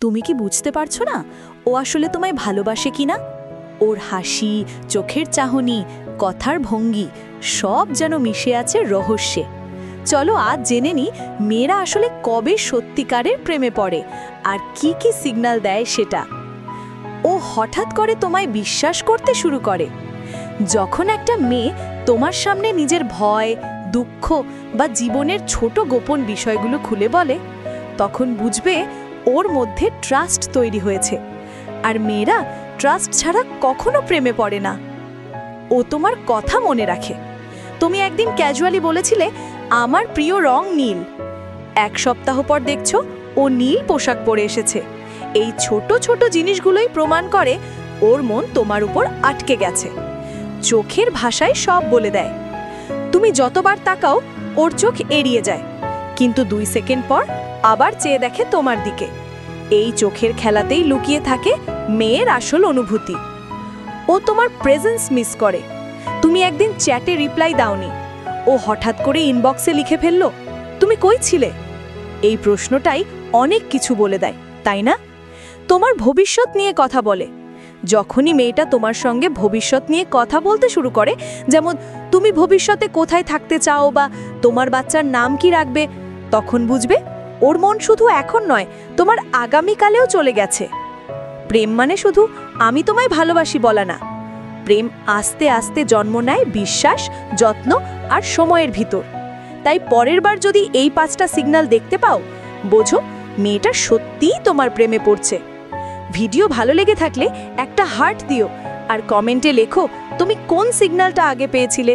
তুমি কি বুঝতে পারছো না ও আসলে তোমায় ভালোবাসে কিনা? ওর হাসি, চোখের চাহনি, কথার ভঙ্গি সব যেন মিশে আছে রহস্যে। চলো আজ জেনে নি মেয়েরা আসলে কবে সত্যিকারের প্রেমে পড়ে আর কি কি সিগন্যাল দেয় সেটা। ও হঠাৎ করে তোমায় বিশ্বাস করতে শুরু করে। যখন একটা মেয়ে তোমার সামনে নিজের ভয়, দুঃখ বা জীবনের ছোট গোপন বিষয়গুলো খুলে বলে, তখন বুঝবে ওর মধ্যে ট্রাস্ট তৈরি হয়েছে। আর মেয়েরা ট্রাস্ট ছাড়া কখনো প্রেমে পড়ে না। ও তোমার কথা মনে রাখে। তুমি একদিন ক্যাজুয়ালি বলেছিলে, আমার প্রিয় রং নীল। এক সপ্তাহ পর দেখছো ও নীল পোশাক পরে এসেছে। এই ছোট ছোট জিনিসগুলোই প্রমাণ করে ওর মন তোমার উপর আটকে গেছে। চোখের ভাষায় সব বলে দেয়। তুমি যতবার তাকাও ওর চোখ এড়িয়ে যায়, কিন্তু 2 সেকেন্ড পর আবার চেয়ে দেখে তোমার দিকে। এই চোখের খেলাতেই লুকিয়ে থাকে মেয়ের আসল অনুভূতি। ও তোমার প্রেজেন্স মিস করে। তুমি একদিন চ্যাটে রিপ্লাই দাওনি, ও হঠাৎ করে ইনবক্সে লিখে ফেললো, তুমি কই ছিলে? এই প্রশ্নটাই অনেক কিছু বলে দেয়, তাই না? তোমার ভবিষ্যৎ নিয়ে কথা বলে। যখনই মেয়েটা তোমার সঙ্গে ভবিষ্যৎ নিয়ে কথা বলতে শুরু করে, যেমন তুমি ভবিষ্যতে কোথায় থাকতে চাও বা তোমার বাচ্চার নাম কি রাখবে, তখন বুঝবে ওর মন শুধু এখন নয়, তোমার আগামীকালেও চলে গেছে। প্রেম মানে শুধু আমি তোমায় ভালোবাসি বলা না। প্রেম আস্তে আস্তে জন্ম নেয় বিশ্বাস, যত্ন আর সময়ের ভিতর। তাই পরের বার যদি এই 5টা সিগন্যাল দেখতে পাও, বোঝো মেয়েটা সত্যিই তোমার প্রেমে পড়ছে। ভিডিও ভালো লেগে থাকলে একটা হার্ট দিও আর কমেন্টে লেখো তুমি কোন সিগন্যালটা আগে পেয়েছিলে।